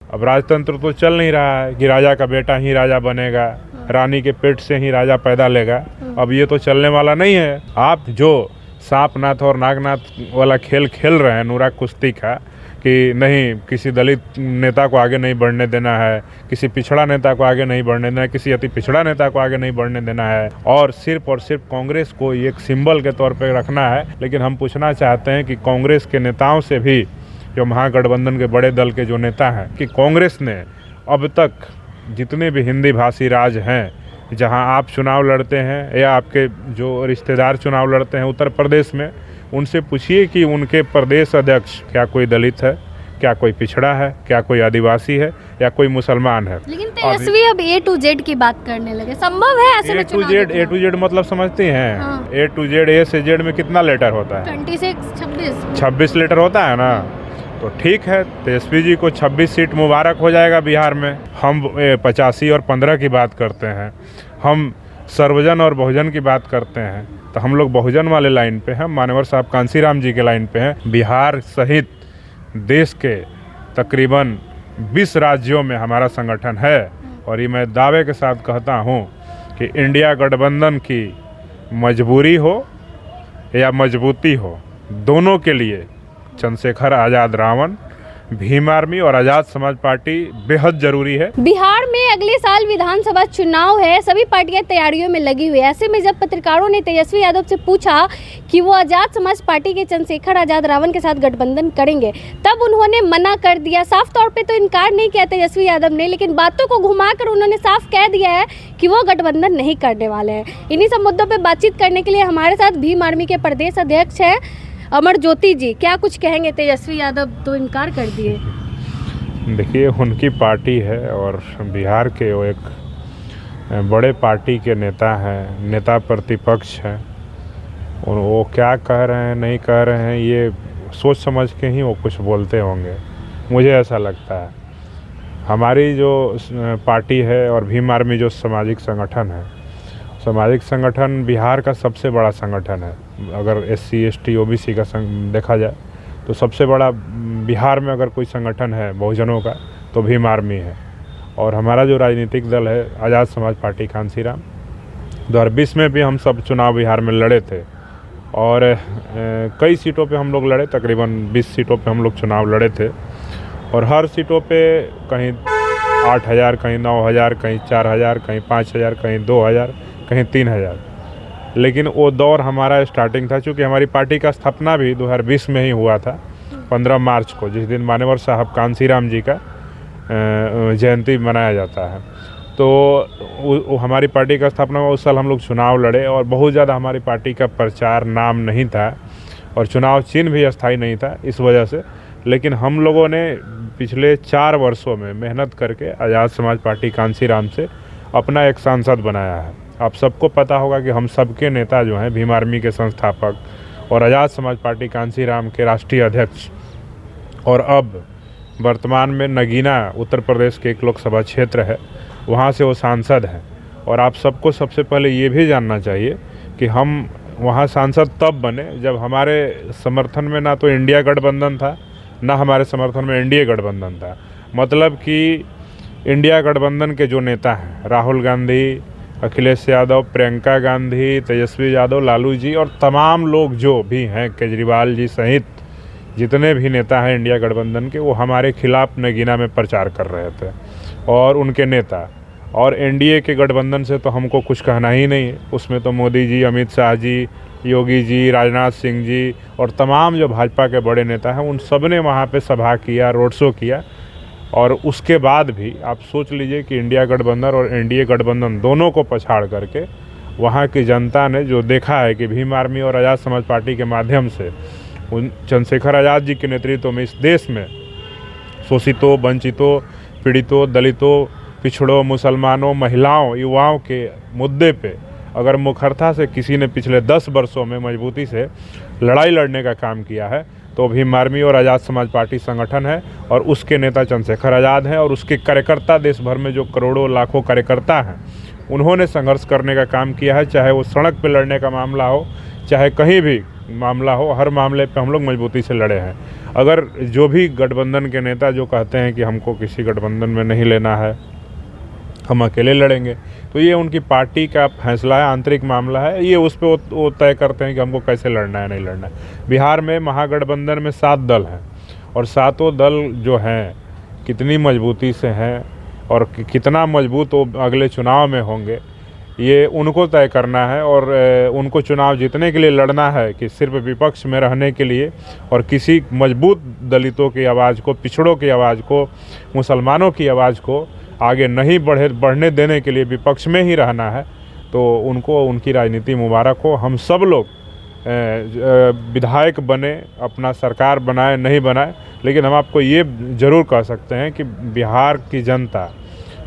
अब राजतंत्र तो चल नहीं रहा है कि राजा का बेटा ही राजा बनेगा, रानी के पेट से ही राजा पैदा लेगा। अब ये तो चलने वाला नहीं है। आप जो सांपनाथ और नागनाथ वाला खेल खेल रहे हैं, अनुराग कुश्ती का, कि नहीं किसी दलित नेता को आगे नहीं बढ़ने देना है, किसी पिछड़ा नेता को आगे नहीं बढ़ने देना है, किसी अति पिछड़ा नेता को आगे नहीं बढ़ने देना है, और सिर्फ कांग्रेस को एक सिंबल के तौर पे रखना है। लेकिन हम पूछना चाहते हैं कि कांग्रेस के नेताओं से भी, जो महागठबंधन के बड़े दल के जो नेता हैं, कि कांग्रेस ने अब तक जितने भी हिंदी भाषी राज्य हैं जहां आप चुनाव लड़ते हैं या आपके जो रिश्तेदार चुनाव लड़ते हैं उत्तर प्रदेश में, उनसे पूछिए कि उनके प्रदेश अध्यक्ष क्या कोई दलित है, क्या कोई पिछड़ा है, क्या कोई आदिवासी है, या कोई मुसलमान है। लेकिन तेजस्वी अब A to Z की बात करने लगे, संभव है ऐसे में चुनाव जीतना? A to Z मतलब समझते हैं? हाँ। A to Z, A से Z में कितना लेटर होता है? 26 लेटर होता है ना। तो ठीक है, तेजस्वी जी को 26 सीट मुबारक हो जाएगा बिहार में। हम 85 और 15 की बात करते हैं, हम सर्वजन और बहुजन की बात करते हैं, तो हम लोग बहुजन वाले लाइन पे हैं, मान्यवर साहब कांसीराम जी के लाइन पे हैं। बिहार सहित देश के तकरीबन 20 राज्यों में हमारा संगठन है, और ये मैं दावे के साथ कहता हूँ कि इंडिया गठबंधन की मजबूरी हो या मजबूती हो, दोनों के लिए चंद्रशेखर आज़ाद रावण, भीम आर्मी और आज़ाद समाज पार्टी बेहद जरूरी है। बिहार में अगले साल विधानसभा चुनाव है, सभी पार्टियां तैयारियों में लगी हुई है। ऐसे में जब पत्रकारों ने तेजस्वी यादव से पूछा कि वो आज़ाद समाज पार्टी के चंद्रशेखर आज़ाद रावण के साथ गठबंधन करेंगे, तब उन्होंने मना कर दिया। साफ तौर पे तो इनकार नहीं किया तेजस्वी यादव ने, लेकिन बातों को घुमाकर उन्होंने साफ कह दिया है कि वो गठबंधन नहीं करने वाले हैं। इन्हीं सब मुद्दों पर बातचीत करने के लिए हमारे साथ भीम आर्मी के प्रदेश अध्यक्ष है अमर ज्योति जी। क्या कुछ कहेंगे? तेजस्वी यादव तो इनकार कर दिए। देखिए, उनकी पार्टी है और बिहार के वो एक बड़े पार्टी के नेता हैं, नेता प्रतिपक्ष हैं, और वो क्या कह रहे हैं नहीं कह रहे हैं ये सोच समझ के ही वो कुछ बोलते होंगे, मुझे ऐसा लगता है। हमारी जो पार्टी है और भीम आर्मी जो सामाजिक संगठन है, सामाजिक संगठन बिहार का सबसे बड़ा संगठन है। अगर SC ST OBC का देखा जाए तो सबसे बड़ा बिहार में अगर कोई संगठन है बहुजनों का तो भीम आर्मी है। और हमारा जो राजनीतिक दल है आज़ाद समाज पार्टी कांसीराम, 2020 में भी हम सब चुनाव बिहार में लड़े थे, और कई सीटों पे हम लोग लड़े, तकरीबन 20 सीटों पे हम लोग चुनाव लड़े थे, और हर सीटों पे कहीं 8,000, कहीं 9,000, कहीं 4,000, कहीं 5,000, कहीं 2,000, कहीं 3,000। लेकिन वो दौर हमारा स्टार्टिंग था, चूँकि हमारी पार्टी का स्थापना भी 2020 में ही हुआ था, 15 मार्च को, जिस दिन मान्यवर साहब कांसीराम जी का जयंती मनाया जाता है। तो हमारी पार्टी का स्थापना हुआ, उस साल हम लोग चुनाव लड़े, और बहुत ज़्यादा हमारी पार्टी का प्रचार नाम नहीं था, और चुनाव चिन्ह भी अस्थायी नहीं था इस वजह से। लेकिन हम लोगों ने पिछले 4 वर्षों में मेहनत करके आज़ाद समाज पार्टी कांसीराम से अपना एक सांसद बनाया है। आप सबको पता होगा कि हम सबके नेता जो हैं, भीम आर्मी के संस्थापक और आज़ाद समाज पार्टी कांसीराम के राष्ट्रीय अध्यक्ष, और अब वर्तमान में नगीना उत्तर प्रदेश के एक लोकसभा क्षेत्र है, वहाँ से वो सांसद हैं। और आप सबको सबसे पहले ये भी जानना चाहिए कि हम वहाँ सांसद तब बने जब हमारे समर्थन में ना तो इंडिया गठबंधन था, ना हमारे समर्थन में NDA गठबंधन था। मतलब कि इंडिया गठबंधन के जो नेता हैं, राहुल गांधी, अखिलेश यादव, प्रियंका गांधी, तेजस्वी यादव, लालू जी, और तमाम लोग जो भी हैं, केजरीवाल जी सहित जितने भी नेता हैं इंडिया गठबंधन के, वो हमारे खिलाफ नगीना में प्रचार कर रहे थे, और उनके नेता। और NDA के गठबंधन से तो हमको कुछ कहना ही नहीं है, उसमें तो मोदी जी, अमित शाह जी, योगी जी, राजनाथ सिंह जी, और तमाम जो भाजपा के बड़े नेता हैं, उन सब ने वहाँ पे सभा किया, रोड शो किया। और उसके बाद भी आप सोच लीजिए कि इंडिया गठबंधन और NDA गठबंधन दोनों को पछाड़ करके वहाँ की जनता ने जो देखा है कि भीम आर्मी और आज़ाद समाज पार्टी के माध्यम से उन चंद्रशेखर आज़ाद जी के नेतृत्व में इस देश में शोषितों, वंचितों, पीड़ितों, दलितों, पिछड़ों, मुसलमानों, महिलाओं, युवाओं के मुद्दे पे अगर मुखरता से किसी ने पिछले 10 वर्षों में मजबूती से लड़ाई लड़ने का काम किया है तो भीम आर्मी और आज़ाद समाज पार्टी संगठन है, और उसके नेता चंद्रशेखर आज़ाद हैं, और उसके कार्यकर्ता देश भर में जो करोड़ों लाखों कार्यकर्ता हैं, उन्होंने संघर्ष करने का काम किया है। चाहे वो सड़क पर लड़ने का मामला हो, चाहे कहीं भी मामला हो, हर मामले पे हम लोग मजबूती से लड़े हैं। अगर जो भी गठबंधन के नेता जो कहते हैं कि हमको किसी गठबंधन में नहीं लेना है, हम अकेले लड़ेंगे, तो ये उनकी पार्टी का फैसला है, आंतरिक मामला है। ये उस पर वो तय करते हैं कि हमको कैसे लड़ना है, नहीं लड़ना है। बिहार में महागठबंधन में 7 दल हैं और सातों दल जो हैं कितनी मजबूती से हैं और कितना मजबूत वो अगले चुनाव में होंगे, ये उनको तय करना है। और उनको चुनाव जीतने के लिए लड़ना है कि सिर्फ विपक्ष में रहने के लिए और किसी मजबूत दलितों की आवाज़ को, पिछड़ों की आवाज़ को, मुसलमानों की आवाज़ को आगे नहीं बढ़ने देने के लिए विपक्ष में ही रहना है। तो उनको उनकी राजनीति मुबारक हो। हम सब लोग विधायक बने, अपना सरकार बनाए नहीं बनाए, लेकिन हम आपको ये ज़रूर कह सकते हैं कि बिहार की जनता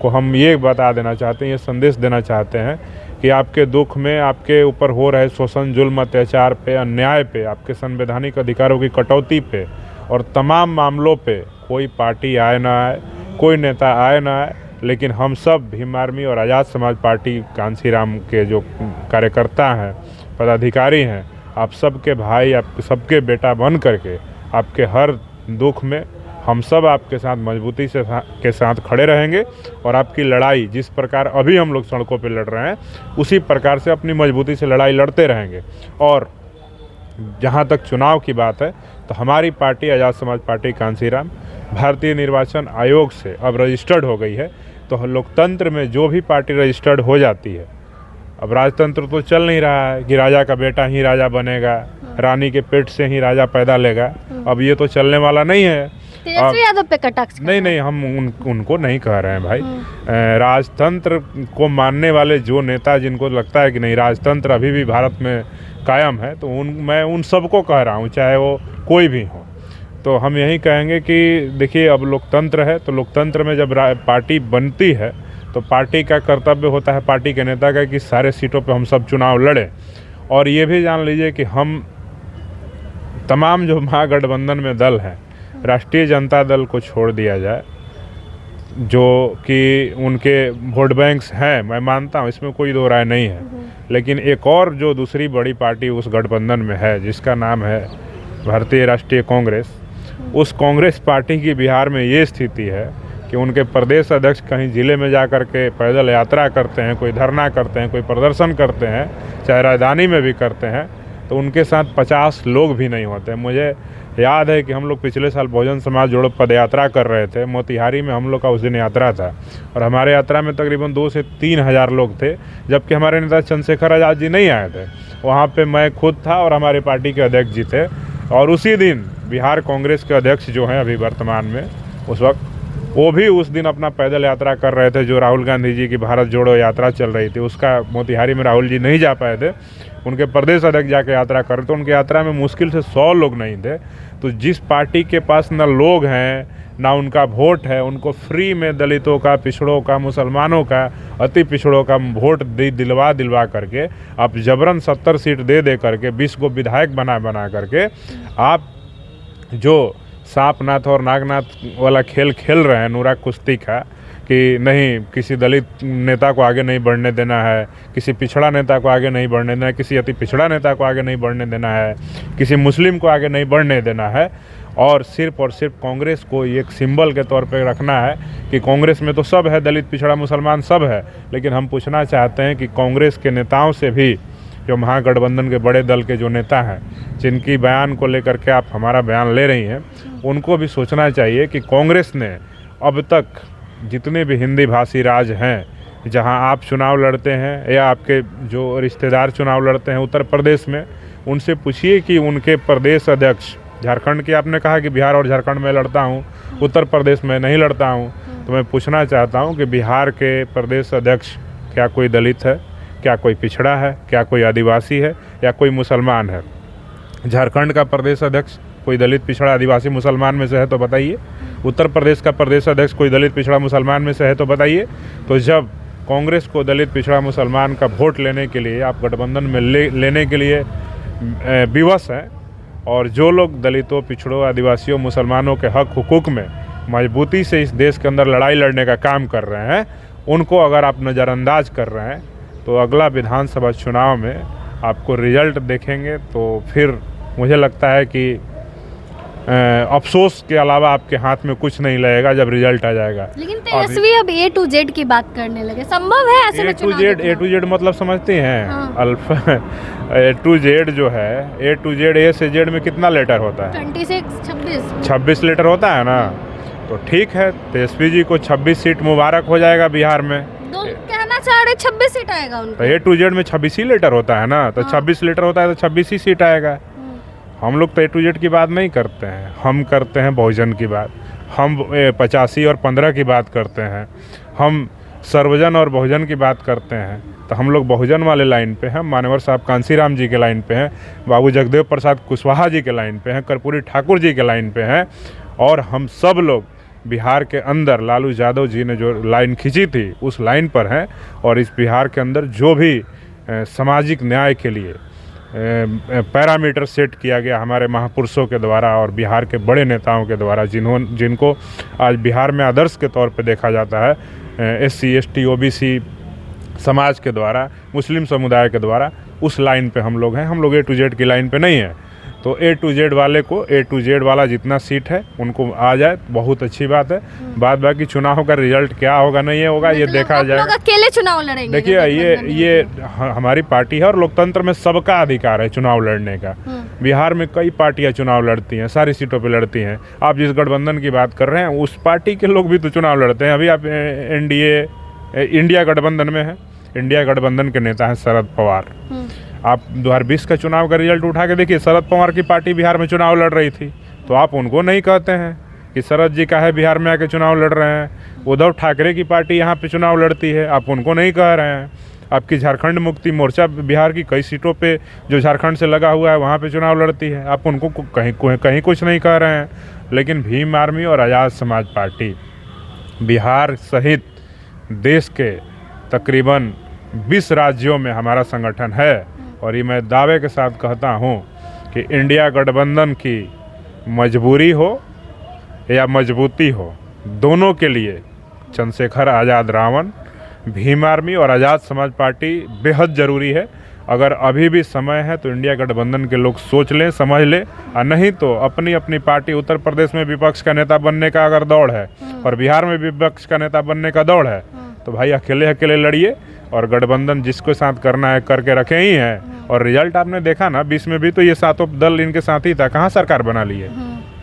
को हम ये बता देना चाहते हैं, ये संदेश देना चाहते हैं कि आपके दुख में, आपके ऊपर हो रहे शोषण, जुल्म, अत्याचार पे, अन्याय पे, आपके संवैधानिक अधिकारों की कटौती पे और तमाम मामलों पे कोई पार्टी आए ना आए, कोई नेता आए ना आए, लेकिन हम सब भीम आर्मी और आज़ाद समाज पार्टी कांसीराम के जो कार्यकर्ता हैं, पदाधिकारी हैं, आप सबके भाई, आप सबके बेटा बन करके आपके हर दुख में हम सब आपके साथ मजबूती से के साथ खड़े रहेंगे और आपकी लड़ाई जिस प्रकार अभी हम लोग सड़कों पे लड़ रहे हैं, उसी प्रकार से अपनी मजबूती से लड़ाई लड़ते रहेंगे। और जहाँ तक चुनाव की बात है, तो हमारी पार्टी आज़ाद समाज पार्टी कांसीराम भारतीय निर्वाचन आयोग से अब रजिस्टर्ड हो गई है। तो लोकतंत्र में जो भी पार्टी रजिस्टर्ड हो जाती है, अब राजतंत्र तो चल नहीं रहा है कि राजा का बेटा ही राजा बनेगा, रानी के पेट से ही राजा पैदा लेगा। अब ये तो चलने वाला नहीं है। तेजस्वी यादव पे कटाक्ष नहीं, हम उनको नहीं कह रहे हैं भाई। राजतंत्र को मानने वाले जो नेता, जिनको लगता है कि नहीं राजतंत्र अभी भी भारत में कायम है, तो मैं उन सबको कह रहा हूँ, चाहे वो कोई भी हो। तो हम यही कहेंगे कि देखिए, अब लोकतंत्र है, तो लोकतंत्र में जब पार्टी बनती है तो पार्टी का कर्तव्य होता है, पार्टी के नेता का, कि सारे सीटों पे हम सब चुनाव लड़ें। और ये भी जान लीजिए कि हम तमाम जो महागठबंधन में दल हैं, राष्ट्रीय जनता दल को छोड़ दिया जाए, जो कि उनके वोट बैंक्स हैं, मैं मानता हूँ, इसमें कोई दो राय नहीं है। लेकिन एक और जो दूसरी बड़ी पार्टी उस गठबंधन में है, जिसका नाम है भारतीय राष्ट्रीय कांग्रेस, उस कांग्रेस पार्टी की बिहार में ये स्थिति है कि उनके प्रदेश अध्यक्ष कहीं ज़िले में जा कर के पैदल यात्रा करते हैं, कोई धरना करते हैं, कोई प्रदर्शन करते हैं, चाहे राजधानी में भी करते हैं, तो उनके साथ 50 लोग भी नहीं होते। मुझे याद है कि हम लोग पिछले साल बहुजन समाज जोड़ो पद यात्रा कर रहे थे, मोतिहारी में हम लोग का उस दिन यात्रा था, और हमारे यात्रा में तकरीबन 2 से 3 हज़ार लोग थे, जबकि हमारे नेता चंद्रशेखर आज़ाद जी नहीं आए थे। वहाँ पे मैं खुद था और हमारी पार्टी के अध्यक्ष जी थे। और उसी दिन बिहार कांग्रेस के अध्यक्ष जो हैं अभी वर्तमान में, उस वक्त वो भी उस दिन अपना पैदल यात्रा कर रहे थे, जो राहुल गांधी जी की भारत जोड़ो यात्रा चल रही थी, उसका मोतिहारी में राहुल जी नहीं जा पाए थे, उनके प्रदेश अध्यक्ष जाके यात्रा कर रहे थे। उनकी यात्रा में मुश्किल से 100 लोग नहीं थे। तो जिस पार्टी के पास ना लोग हैं, ना उनका वोट है, उनको फ्री में दलितों का, पिछड़ों का, मुसलमानों का, अति पिछड़ों का वोट दिलवा करके आप जबरन 70 सीट दे करके 20 को विधायक बना करके आप जो सांपनाथ और नागनाथ वाला खेल खेल रहे हैं, नूरा कुश्ती का, कि नहीं किसी दलित नेता को आगे नहीं बढ़ने देना है, किसी पिछड़ा नेता को आगे नहीं बढ़ने देना है, किसी अति पिछड़ा नेता को आगे नहीं बढ़ने देना है, किसी मुस्लिम को आगे नहीं बढ़ने देना है, और सिर्फ कांग्रेस को एक सिंबल के तौर पे रखना है कि कांग्रेस में तो सब है, दलित, पिछड़ा, मुसलमान सब है। लेकिन हम पूछना चाहते हैं कि कांग्रेस के नेताओं से भी, जो महागठबंधन के बड़े दल के जो नेता हैं, जिनकी बयान को लेकर के आप हमारा बयान ले रही हैं, उनको भी सोचना चाहिए कि कांग्रेस ने अब तक जितने भी हिंदी भाषी राज्य हैं, जहां आप चुनाव लड़ते हैं या आपके जो रिश्तेदार चुनाव लड़ते हैं उत्तर प्रदेश में, उनसे पूछिए कि उनके प्रदेश अध्यक्ष, झारखंड की आपने कहा कि बिहार और झारखंड में लड़ता हूं, उत्तर प्रदेश में नहीं लड़ता हूं, तो मैं पूछना चाहता हूं कि बिहार के प्रदेश अध्यक्ष क्या कोई दलित है, क्या कोई पिछड़ा है, क्या कोई आदिवासी है, या कोई मुसलमान है? झारखंड का प्रदेश अध्यक्ष कोई दलित, पिछड़ा, आदिवासी, मुसलमान में से है तो बताइए। उत्तर प्रदेश का प्रदेश अध्यक्ष कोई दलित, पिछड़ा, मुसलमान में से है तो बताइए। तो जब कांग्रेस को दलित, पिछड़ा, मुसलमान का वोट लेने के लिए, आप गठबंधन में लेने के लिए विवश हैं, और जो लोग दलितों, पिछड़ों, आदिवासियों, मुसलमानों के हक हुकूक में मजबूती से इस देश के अंदर लड़ाई लड़ने का काम कर रहे हैं, उनको अगर आप नज़रअंदाज कर रहे हैं, तो अगला विधानसभा चुनाव में आपको रिजल्ट देखेंगे तो फिर मुझे लगता है कि अफसोस के अलावा आपके हाथ में कुछ नहीं लगेगा जब रिजल्ट आ जाएगा। लेकिन तेजस्वी अब A to Z की बात करने लगे, संभव है ऐसे में चुनाव A to Z मतलब समझते हैं? हाँ। अल्फा A to Z जो है, A to Z, A से Z में कितना लेटर होता है? 26 लेटर होता है ना। तो ठीक है, तेजस्वी जी को 26 सीट मुबारक हो जाएगा बिहार में। कहना चाह रहे 26 सीट आएगा उनको। तो A to Z में 26 ही लेटर होता है ना, तो 26 लेटर होता है तो 26 ही सीट आएगा। हम लोग तो A to Z की बात नहीं करते हैं, हम करते हैं बहुजन की बात। हम 85 और 15 की बात करते हैं, हम सर्वजन और बहुजन की बात करते हैं। तो हम लोग बहुजन वाले लाइन पे हैं, मान्यवर साहब कांसीराम जी के लाइन पे हैं, बाबू जगदेव प्रसाद कुशवाहा जी के लाइन पे हैं, कर्पूरी ठाकुर जी के लाइन पे हैं। और हम सब लोग बिहार के अंदर लालू यादव जी ने जो लाइन खींची थी उस लाइन पर हैं। और इस बिहार के अंदर जो भी सामाजिक न्याय के लिए पैरामीटर सेट किया गया हमारे महापुरुषों के द्वारा और बिहार के बड़े नेताओं के द्वारा, जिनको आज बिहार में आदर्श के तौर पे देखा जाता है, SC ST OBC समाज के द्वारा, मुस्लिम समुदाय के द्वारा, उस लाइन पे हम लोग हैं। हम लोग A to Z की लाइन पे नहीं हैं। तो A to Z वाले को A to Z वाला जितना सीट है उनको आ जाए तो बहुत अच्छी बात है। बाद बाकी चुनाव का रिजल्ट क्या होगा नहीं होगा ये देखा जाए। लोग अकेले चुनाव लड़ेंगे? देखिए ये हमारी पार्टी है और लोकतंत्र में सबका अधिकार है चुनाव लड़ने का। बिहार में कई पार्टियां चुनाव लड़ती हैं, सारी सीटों पे लड़ती हैं। आप जिस गठबंधन की बात कर रहे हैं उस पार्टी के लोग भी तो चुनाव लड़ते हैं। अभी आप इंडिया गठबंधन में है, इंडिया गठबंधन के नेता हैं शरद पवार। आप 2020 का चुनाव का रिजल्ट उठा के देखिए, शरद पवार की पार्टी बिहार में चुनाव लड़ रही थी, तो आप उनको नहीं कहते हैं कि शरद जी का है बिहार में आके चुनाव लड़ रहे हैं। उद्धव ठाकरे की पार्टी यहाँ पे चुनाव लड़ती है, आप उनको नहीं कह रहे हैं। आपकी झारखंड मुक्ति मोर्चा बिहार की कई सीटों पे जो झारखंड से लगा हुआ है वहाँ पे चुनाव लड़ती है, आप उनको कहीं कुछ नहीं कह रहे हैं। लेकिन भीम आर्मी और आज़ाद समाज पार्टी बिहार सहित देश के तकरीबन 20 राज्यों में हमारा संगठन है। और ये मैं दावे के साथ कहता हूँ कि इंडिया गठबंधन की मजबूरी हो या मजबूती हो, दोनों के लिए चंद्रशेखर आज़ाद रावण, भीम आर्मी और आज़ाद समाज पार्टी बेहद ज़रूरी है। अगर अभी भी समय है तो इंडिया गठबंधन के लोग सोच लें, समझ लें, और नहीं तो अपनी अपनी पार्टी, उत्तर प्रदेश में विपक्ष का नेता बनने का अगर दौड़ है और बिहार में विपक्ष का नेता बनने का दौड़ है तो भाई अकेले अकेले लड़िए और गठबंधन जिसको साथ करना है करके रखे ही हैं। और रिजल्ट आपने देखा ना, 20 में भी तो ये सातों दल इनके साथ ही था, कहाँ सरकार बना ली है।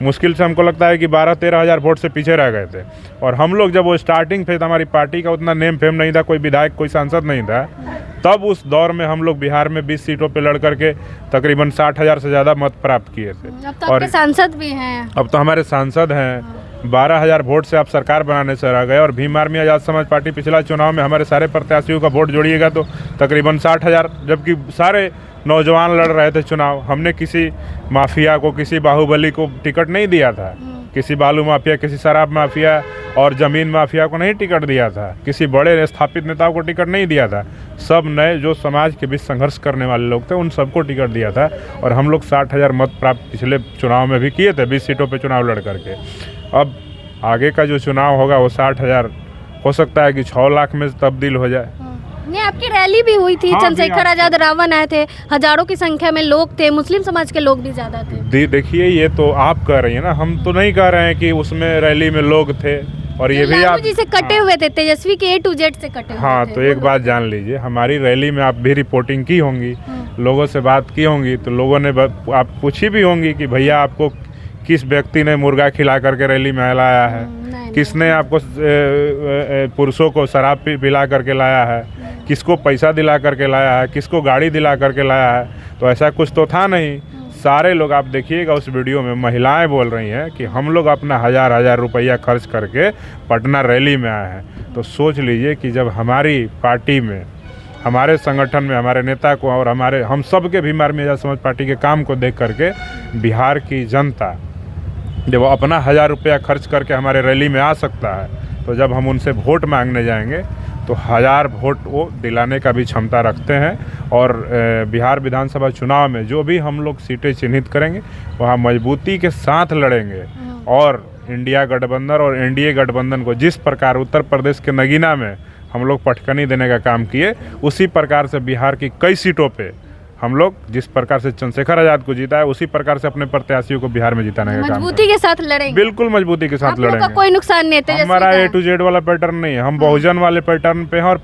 मुश्किल से हमको लगता है कि 12-13 हज़ार वोट से पीछे रह गए थे। और हम लोग जब वो स्टार्टिंग पे हमारी पार्टी का उतना नेम फेम नहीं था, कोई विधायक कोई सांसद नहीं था, तब उस दौर में हम लोग बिहार में 20 सीटों पे लड़ करके तकरीबन 60,000 से ज़्यादा मत प्राप्त किए थे। अब तो आपके सांसद भी हैं। अब तो हमारे सांसद हैं। 12,000 वोट से आप सरकार बनाने से रह गए। और भीम आर्मी आज़ाद समाज पार्टी पिछला चुनाव में हमारे सारे प्रत्याशियों का वोट जोड़िएगा तो तकरीबन 60,000, जबकि सारे नौजवान लड़ रहे थे चुनाव। हमने किसी माफिया को, किसी बाहुबली को टिकट नहीं दिया था, किसी बालू माफिया, किसी शराब माफिया और ज़मीन माफिया को नहीं टिकट दिया था, किसी बड़े स्थापित नेताओं को टिकट नहीं दिया था। सब नए जो समाज के बीच संघर्ष करने वाले लोग थे उन सबको टिकट दिया था। और हम लोग 60,000 मत प्राप्त पिछले चुनाव में भी किए थे, 20 सीटों पे चुनाव लड़ करके। अब आगे का जो चुनाव होगा वो 60,000 हो सकता है कि 6 लाख में तब्दील हो जाए। नहीं, आपकी रैली भी हुई थी, चंद्रशेखर आज़ाद रावण आए थे, हजारों की संख्या में लोग थे, मुस्लिम समाज के लोग भी ज्यादा थे। देखिए ये तो आप कह रही हैं ना, हम तो नहीं कह रहे हैं कि उसमें रैली में लोग थे। और ये भी आप जी से कटे हुए थे, तेजस्वी के A to Z से कटे हुए थे। हाँ, तो एक बात जान लीजिए, हमारी रैली में आप भी रिपोर्टिंग की होंगी, लोगों से बात की होंगी, तो लोगों ने आप पूछी भी होंगी कि भैया आपको किस व्यक्ति ने मुर्गा खिला करके रैली में लाया है, किसने आपको पुरुषों को शराब पिला करके लाया है, किसको पैसा दिला करके लाया है, किसको गाड़ी दिला करके लाया है। तो ऐसा कुछ तो था नहीं। सारे लोग आप देखिएगा उस वीडियो में महिलाएं बोल रही हैं कि हम लोग अपना हज़ार रुपया खर्च करके पटना रैली में आए हैं। तो सोच लीजिए कि जब हमारी पार्टी में, हमारे संगठन में, हमारे नेता को और हम सब के भीम आर्मी आज़ाद समाज पार्टी के काम को देख करके बिहार की जनता जब वो अपना 1,000 रुपया खर्च करके हमारे रैली में आ सकता है, तो जब हम उनसे वोट मांगने जाएंगे तो 1,000 वोट वो दिलाने का भी क्षमता रखते हैं। और बिहार विधानसभा चुनाव में जो भी हम लोग सीटें चिन्हित करेंगे वहाँ मजबूती के साथ लड़ेंगे। और इंडिया गठबंधन और NDA गठबंधन को जिस प्रकार उत्तर प्रदेश के नगीना में हम लोग पटकनी देने का काम किए, उसी प्रकार से बिहार की कई सीटों पे हम लोग जिस प्रकार से चंद्रशेखर आजाद को जीता है उसी प्रकार से अपने प्रत्याशियों को बिहार में जिताने का काम मजबूती के साथ लड़ेंगे, बिल्कुल मजबूती के साथ आप लोगों का लड़ेंगे। कोई नुकसान नहीं है हमारा A to Z वाला पैटर्न नहीं है, हम बहुजन वाले पैटर्न पे हैं और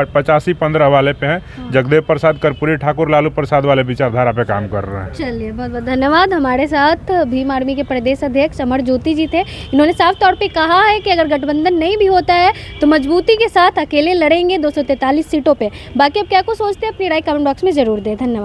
85-15 वाले पे हैं। जगदेव प्रसाद कर्पूरी ठाकुर लालू प्रसाद वाले विचारधारा पे काम कर रहे हैं। चलिए, बहुत बहुत धन्यवाद। हमारे साथ भीम आर्मी के प्रदेश अध्यक्ष अमर ज्योति जी थे। इन्होंने साफ तौर पे कहा है कि अगर गठबंधन नहीं भी होता है तो मजबूती के साथ अकेले लड़ेंगे 243 सीटों पे। बाकी आप क्या कुछ सोचते हैं अपनी राय कमेंट बॉक्स में जरूर दें। धन्यवाद।